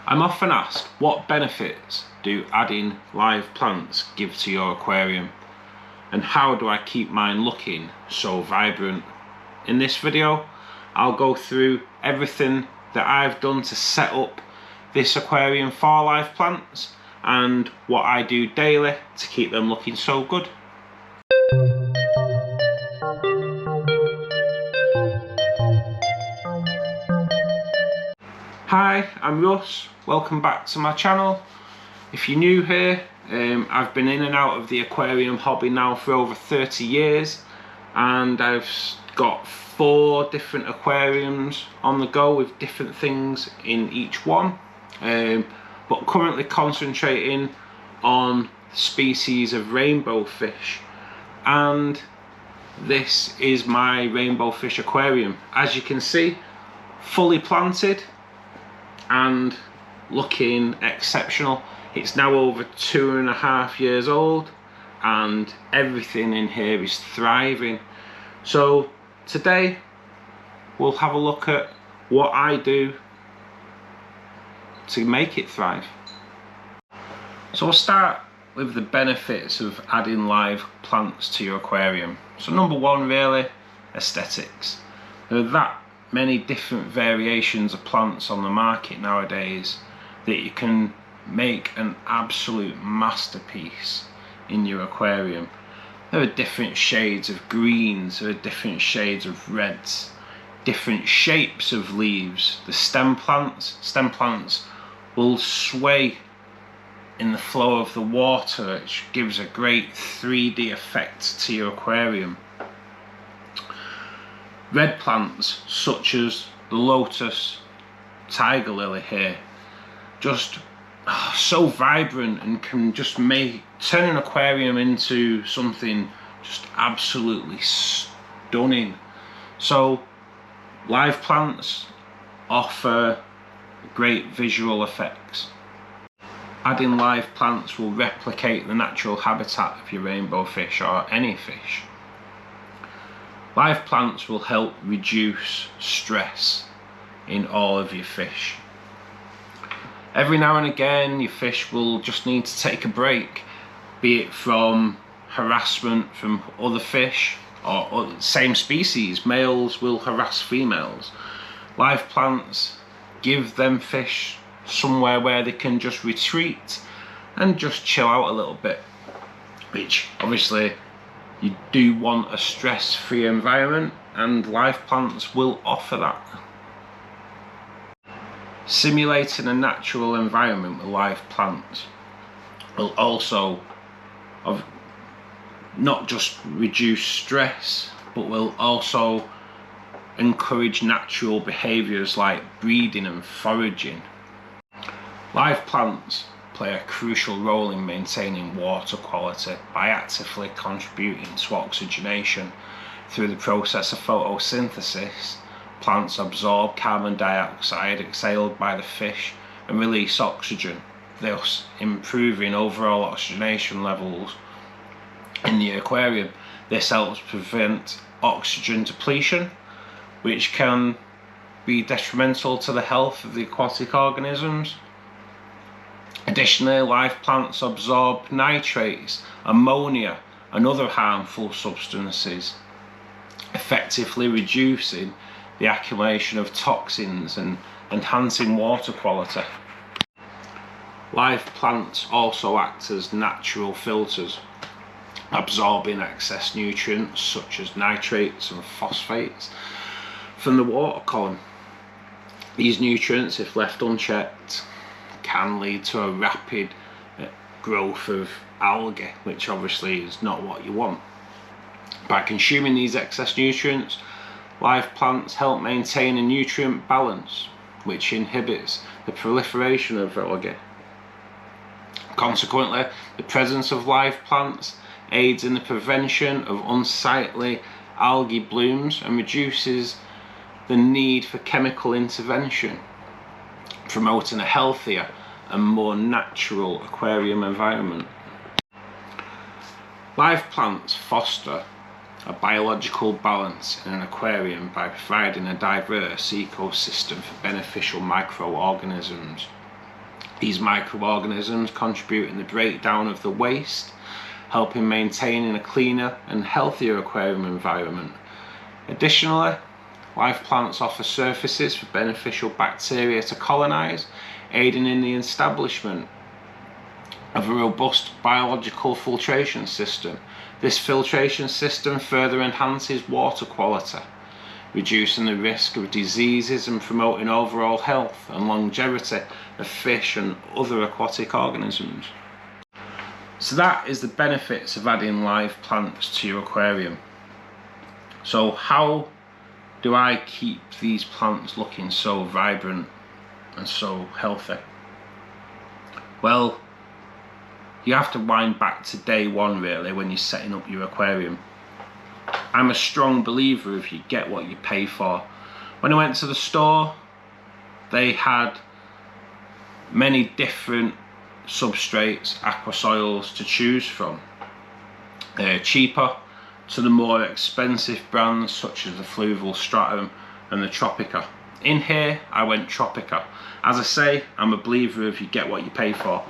I'm often asked, what benefits do adding live plants give to your aquarium? And how do I keep mine looking so vibrant? In this video, I'll go through everything that I've done to set up this aquarium for live plants and what I do daily to keep them looking so good. Hi, I'm Russ, welcome back to my channel. If you're new here, I've been in and out of the aquarium hobby now for over 30 years and I've got 4 different aquariums on the go with different things in each one, but currently concentrating on the species of rainbow fish, and this is my rainbow fish aquarium. As you can see, fully planted and looking exceptional. It's now over 2.5 years old and everything in here is thriving. So today we'll have a look at what I do to make it thrive. So we'll start with the benefits of adding live plants to your aquarium. So number one, really, aesthetics. There are that many different variations of plants on the market nowadays that you can make an absolute masterpiece in your aquarium. There are different shades of greens, there are different shades of reds, different shapes of leaves. The stem plants will sway in the flow of the water, which gives a great 3D effect to your aquarium. Red plants such as the lotus, tiger lily here, just so vibrant and can just turn an aquarium into something just absolutely stunning. So live plants offer great visual effects. Adding live plants will replicate the natural habitat of your rainbow fish or any fish. Live plants will help reduce stress in all of your fish. Every now and again your fish will just need to take a break, be it from harassment from other fish or same species. Males will harass females. Live plants give them fish somewhere where they can just retreat and just chill out a little bit, which obviously you do want a stress-free environment, and live plants will offer that. Simulating a natural environment with live plants will also not just reduce stress, but will also encourage natural behaviours like breeding and foraging. Live plants play a crucial role in maintaining water quality by actively contributing to oxygenation. Through the process of photosynthesis, plants absorb carbon dioxide exhaled by the fish and release oxygen, thus improving overall oxygenation levels in the aquarium. This helps prevent oxygen depletion, which can be detrimental to the health of the aquatic organisms. Additionally, live plants absorb nitrates, ammonia and other harmful substances, effectively reducing the accumulation of toxins and enhancing water quality. Live plants also act as natural filters, absorbing excess nutrients such as nitrates and phosphates from the water column. These nutrients, if left unchecked, can lead to a rapid growth of algae, which obviously is not what you want. By consuming these excess nutrients, live plants help maintain a nutrient balance, which inhibits the proliferation of algae. Consequently, the presence of live plants aids in the prevention of unsightly algae blooms and reduces the need for chemical intervention, promoting a healthier and more natural aquarium environment. Live plants foster a biological balance in an aquarium by providing a diverse ecosystem for beneficial microorganisms. These microorganisms contribute in the breakdown of the waste, helping maintaining a cleaner and healthier aquarium environment. Additionally, live plants offer surfaces for beneficial bacteria to colonize, aiding in the establishment of a robust biological filtration system. This filtration system further enhances water quality, reducing the risk of diseases and promoting overall health and longevity of fish and other aquatic organisms. So that is the benefits of adding live plants to your aquarium. So how do I keep these plants looking so vibrant and so healthy? Well, you have to wind back to day one really when you're setting up your aquarium. I'm a strong believer if you get what you pay for. When I went to the store, they had many different substrates, aqua soils to choose from. Cheaper to the more expensive brands such as the Fluvial Stratum and the Tropica. In here I went Tropica. As I say, I'm a believer if you get what you pay for.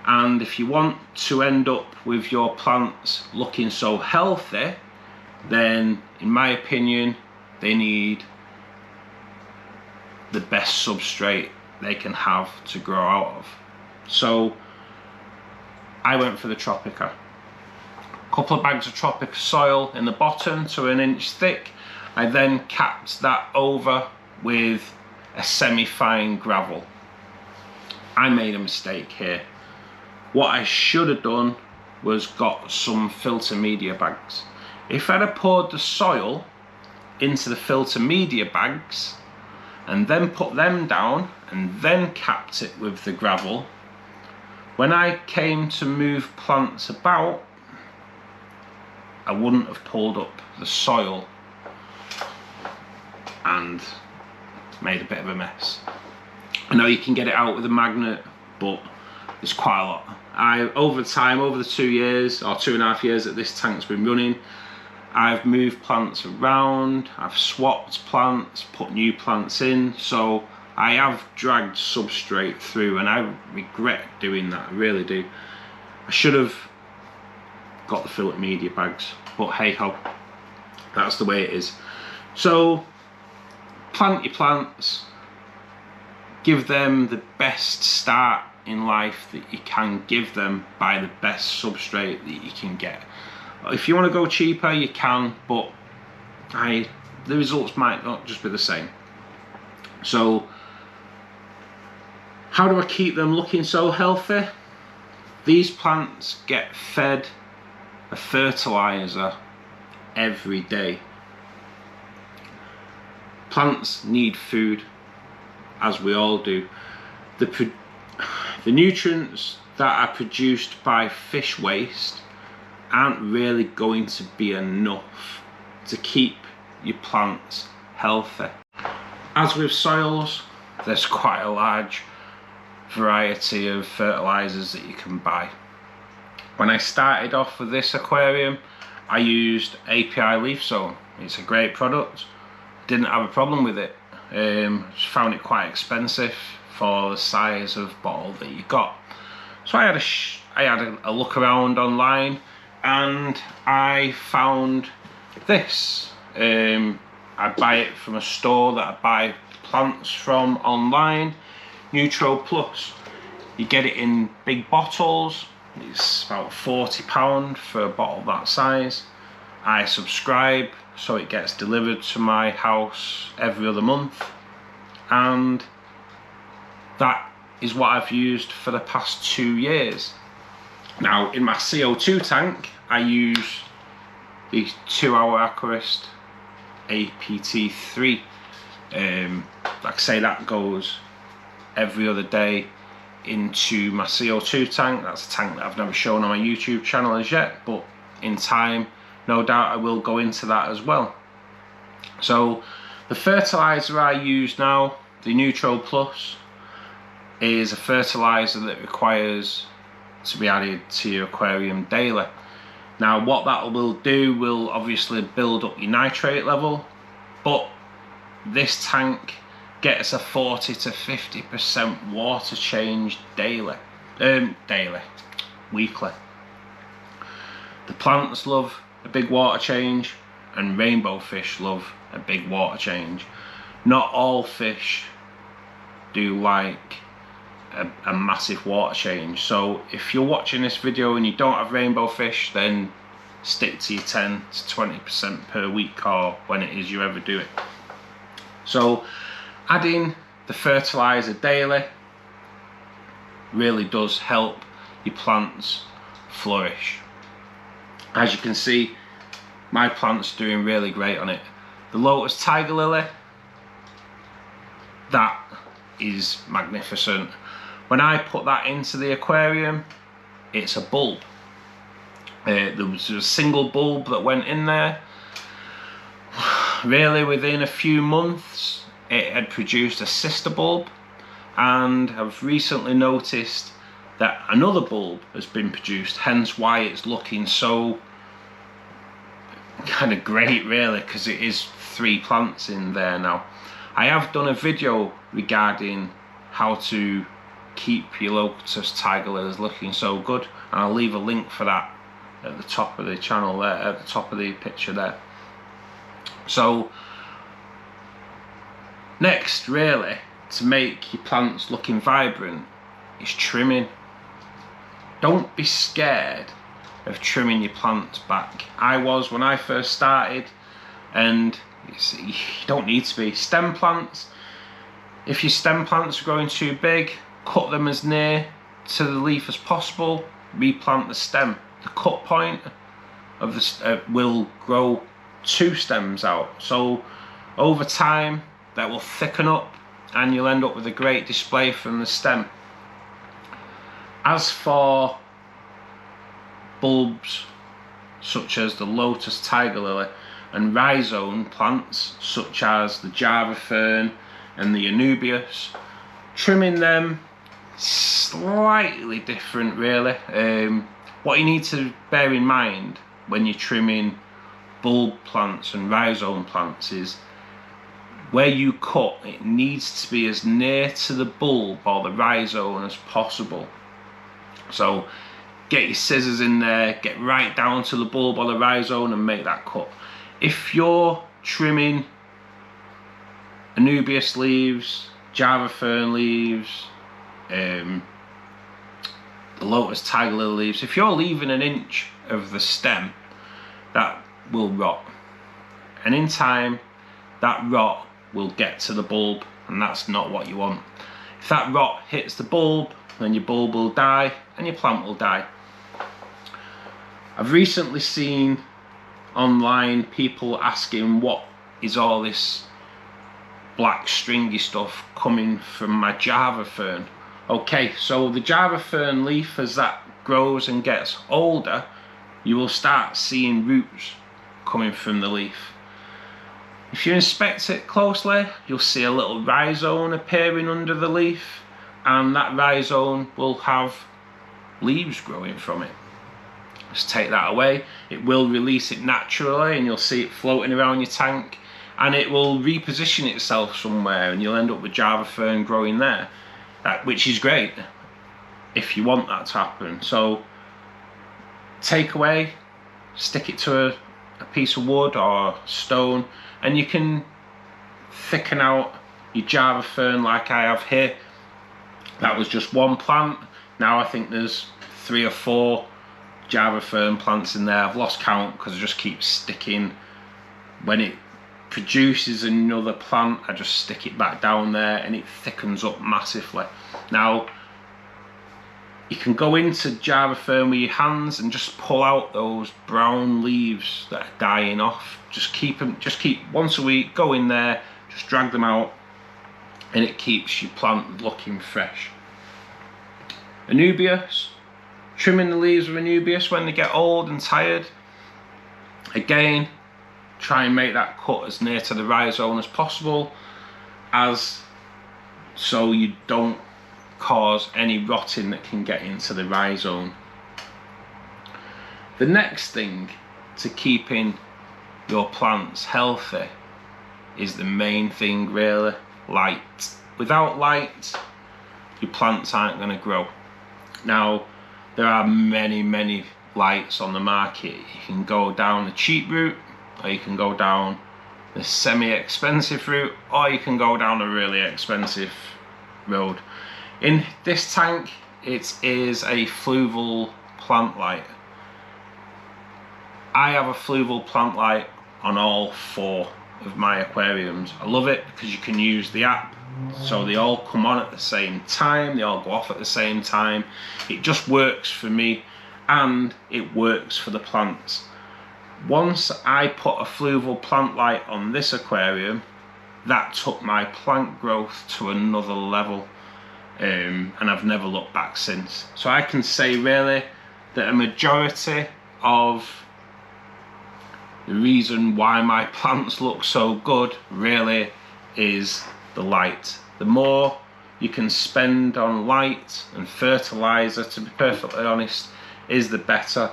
And if you want to end up with your plants looking so healthy, then in my opinion they need the best substrate they can have to grow out of. So I went for the Tropica. A couple of bags of Tropica soil in the bottom to 1 inch thick. I then capped that over with a semi-fine gravel. I made a mistake here. What I should have done was got some filter media bags. If I'd have poured the soil into the filter media bags and then put them down and then capped it with the gravel, when I came to move plants about, I wouldn't have pulled up the soil and made a bit of a mess. I know you can get it out with a magnet, but it's quite a lot. Over time, over the 2 years or 2.5 years that this tank's been running, I've moved plants around, I've swapped plants, put new plants in, so I have dragged substrate through, and I regret doing that, I really do. I should have got the filter media bags, but hey ho, that's the way it is. So plant your plants, give them the best start in life that you can give them by the best substrate that you can get. If you want to go cheaper, you can, but the results might not just be the same. So how do I keep them looking so healthy? These plants get fed a fertilizer every day. Plants need food, as we all do. The nutrients that are produced by fish waste aren't really going to be enough to keep your plants healthy. As with soils, there's quite a large variety of fertilizers that you can buy. When I started off with this aquarium, I used API Leaf Zone. It's a great product. Didn't have a problem with it. Just found it quite expensive for the size of bottle that you got. So I had a look around online and I found this. I buy it from a store that I buy plants from online, Neutro Plus. You get it in big bottles. It's about £40 for a bottle that size. I subscribe, so it gets delivered to my house every other month, and that is what I've used for the past 2 years. Now in my CO2 tank I use the 2-hour Aquarist APT3. Like I say, that goes every other day into my CO2 tank. That's a tank that I've never shown on my YouTube channel as yet, but in time no doubt I will go into that as well. So the fertilizer I use now, the Neutro Plus, is a fertilizer that requires to be added to your aquarium daily. Now what that will do will obviously build up your nitrate level, but this tank gets a 40 to 50% water change weekly. The plants love a big water change, and rainbow fish love a big water change. Not all fish do like a massive water change. So if you're watching this video and you don't have rainbow fish, then stick to your 10 to 20% per week, or when it is you ever do it. So adding the fertilizer daily really does help your plants flourish. As you can see, my plant's doing really great on it. The lotus tiger lily, that is magnificent. When I put that into the aquarium, it's a bulb. There was a single bulb that went in there. Really, within a few months, it had produced a sister bulb, and I've recently noticed that another bulb has been produced, hence why it's looking so kind of great, really, because it is 3 plants in there now. I have done a video regarding how to keep your lotus tiger lilies looking so good, and I'll leave a link for that at the top of the channel there, at the top of the picture there. So next, really, to make your plants looking vibrant, is trimming. Don't be scared of trimming your plants back. I was when I first started, and you don't need to be. Stem plants, if your stem plants are growing too big, cut them as near to the leaf as possible, replant the stem. The cut point of the will grow 2 stems out, so over time that will thicken up and you'll end up with a great display from the stem. As for bulbs such as the lotus tiger lily and rhizome plants such as the Java fern and the anubias, trimming them slightly different, really. What you need to bear in mind when you're trimming bulb plants and rhizome plants is where you cut, it needs to be as near to the bulb or the rhizome as possible. So get your scissors in there, get right down to the bulb or the rhizome and make that cut. If you're trimming anubias leaves, Java fern leaves, the lotus tiger lily leaves, if you're leaving an inch of the stem, that will rot, and in time that rot will get to the bulb, and that's not what you want. If that rot hits the bulb, then your bulb will die and your plant will die. I've recently seen online people asking what is all this black stringy stuff coming from my Java fern. Okay, so the Java fern leaf, as that grows and gets older, you will start seeing roots coming from the leaf. If you inspect it closely, you'll see a little rhizome appearing under the leaf, and that rhizome will have leaves growing from it. Just take that away, it will release it naturally and you'll see it floating around your tank, and it will reposition itself somewhere and you'll end up with Java fern growing there, which is great if you want that to happen. So take away, stick it to a piece of wood or stone, and you can thicken out your Java fern like I have here. That was just one plant. Now I think there's 3 or 4 Java fern plants in there. I've lost count because I just keep sticking. When it produces another plant, I just stick it back down there and it thickens up massively. Now you can go into Java fern with your hands and just pull out those brown leaves that are dying off. Just keep once a week, go in there, just drag them out, and it keeps your plant looking fresh. Anubias, trimming the leaves of anubias when they get old and tired. Again, try and make that cut as near to the rhizome as possible, so you don't cause any rotting that can get into the rhizome. The next thing to keeping your plants healthy is the main thing, really, light. Without light, your plants aren't going to grow. Now, there are many lights on the market. You can go down the cheap route, or you can go down the semi-expensive route, or you can go down a really expensive road. In this tank, it is a fluval plant light. I have a fluval plant light on all 4 of my aquariums. I love it because you can use the app, so they all come on at the same time, they all go off at the same time. It just works for me, and it works for the plants. Once I put a fluval plant light on this aquarium, that took my plant growth to another level, and I've never looked back since. So I can say really that a majority of the reason why my plants look so good really is the light. The more you can spend on light and fertilizer, to be perfectly honest, is the better.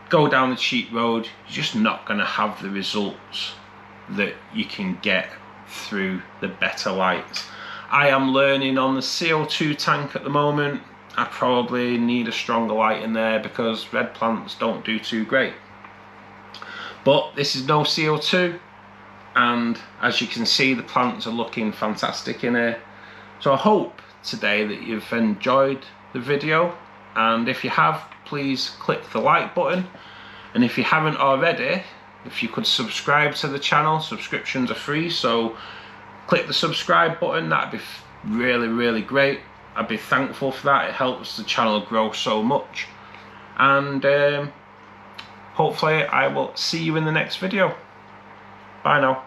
Go down the cheap road, you're just not going to have the results that you can get through the better lights. I am learning on the CO2 tank at the moment. I probably need a stronger light in there because red plants don't do too great. But this is no CO2, and as you can see, the plants are looking fantastic in here. So I hope today that you've enjoyed the video, and if you have, please click the like button, and if you haven't already, if you could subscribe to the channel. Subscriptions are free, so click the subscribe button. That'd be really great. I'd be thankful for that. It helps the channel grow so much, and hopefully I will see you in the next video. Bye now.